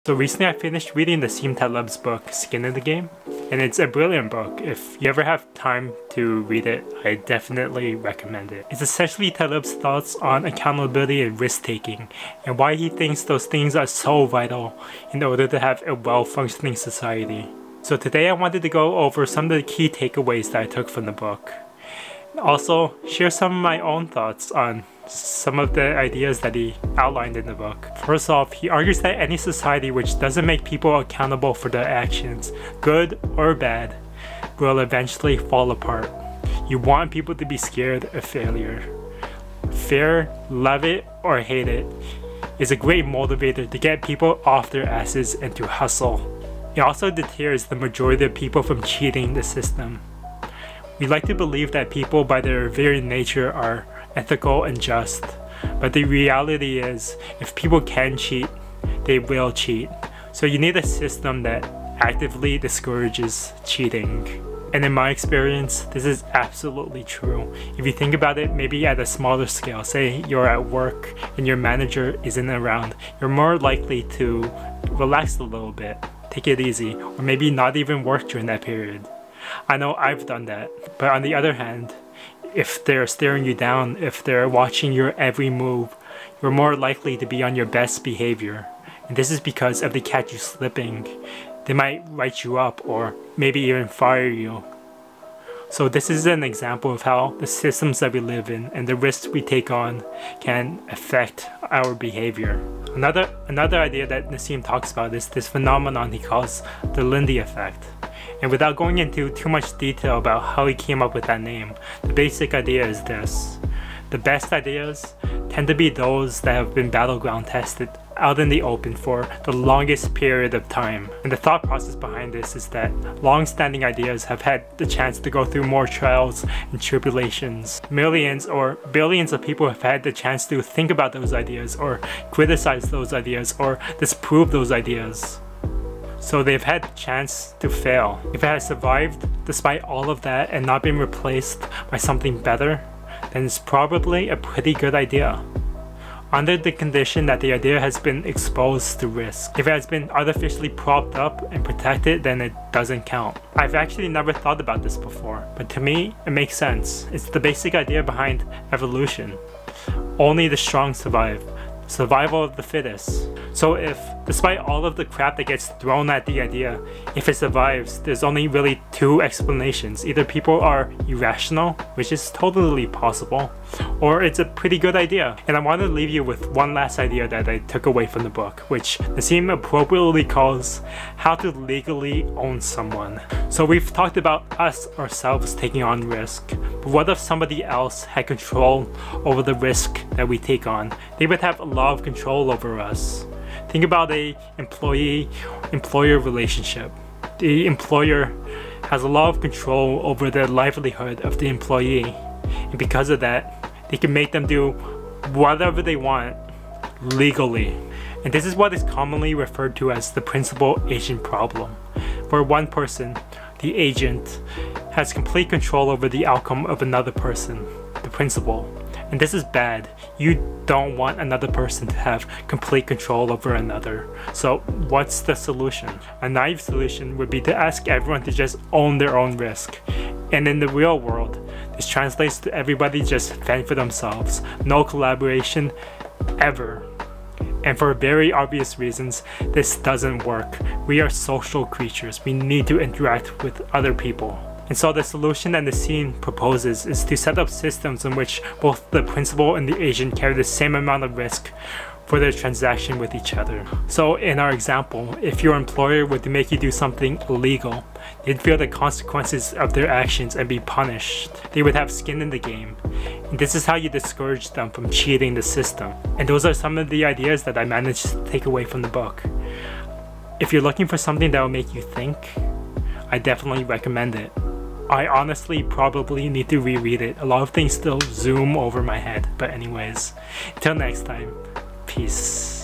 So recently I finished reading Nassim Taleb's book, Skin in the Game, and it's a brilliant book. If you ever have time to read it, I definitely recommend it. It's essentially Taleb's thoughts on accountability and risk-taking, and why he thinks those things are so vital in order to have a well-functioning society. So today I wanted to go over some of the key takeaways that I took from the book. Also, share some of my own thoughts on some of the ideas that he outlined in the book. First off, he argues that any society which doesn't make people accountable for their actions, good or bad, will eventually fall apart. You want people to be scared of failure. Fear, love it or hate it, is a great motivator to get people off their asses and to hustle. It also deters the majority of people from cheating the system. We like to believe that people by their very nature are ethical and just, but the reality is, if people can cheat, they will cheat. So you need a system that actively discourages cheating. And in my experience, this is absolutely true. If you think about it, maybe at a smaller scale, say you're at work and your manager isn't around, you're more likely to relax a little bit, take it easy, or maybe not even work during that period. I know I've done that, but on the other hand, if they're staring you down, if they're watching your every move, you're more likely to be on your best behavior. And this is because if they catch you slipping, they might write you up or maybe even fire you. So this is an example of how the systems that we live in and the risks we take on can affect our behavior. Another idea that Nassim talks about is this phenomenon he calls the Lindy effect. And without going into too much detail about how he came up with that name, the basic idea is this. The best ideas tend to be those that have been battleground tested out in the open for the longest period of time. And the thought process behind this is that long-standing ideas have had the chance to go through more trials and tribulations. Millions or billions of people have had the chance to think about those ideas or criticize those ideas or disprove those ideas. So they've had the chance to fail. If it has survived despite all of that and not been replaced by something better, then it's probably a pretty good idea. Under the condition that the idea has been exposed to risk. If it has been artificially propped up and protected, then it doesn't count. I've actually never thought about this before, but to me, it makes sense. It's the basic idea behind evolution. Only the strong survive. Survival of the fittest. So if, despite all of the crap that gets thrown at the idea, if it survives, there's only really two explanations. Either people are irrational, which is totally possible, or it's a pretty good idea. And I want to leave you with one last idea that I took away from the book, which Nassim appropriately calls how to legally own someone. So we've talked about us ourselves taking on risk, but what if somebody else had control over the risk that we take on? They would have a lot of control over us. Think about a employee-employer relationship. The employer has a lot of control over the livelihood of the employee, and because of that, they can make them do whatever they want legally. And this is what is commonly referred to as the principal-agent problem. For one person, the agent has complete control over the outcome of another person, the principal. And this is bad. You don't want another person to have complete control over another. So what's the solution? A naive solution would be to ask everyone to just own their own risk. And in the real world, this translates to everybody just fend for themselves. No collaboration ever. And for very obvious reasons, this doesn't work. We are social creatures. We need to interact with other people. And so the solution that Nassim proposes is to set up systems in which both the principal and the agent carry the same amount of risk for their transaction with each other. So in our example, if your employer were to make you do something illegal, they'd feel the consequences of their actions and be punished. They would have skin in the game. And this is how you discourage them from cheating the system. And those are some of the ideas that I managed to take away from the book. If you're looking for something that will make you think, I definitely recommend it. I honestly probably need to reread it. A lot of things still zoom over my head. But anyways, until next time, peace.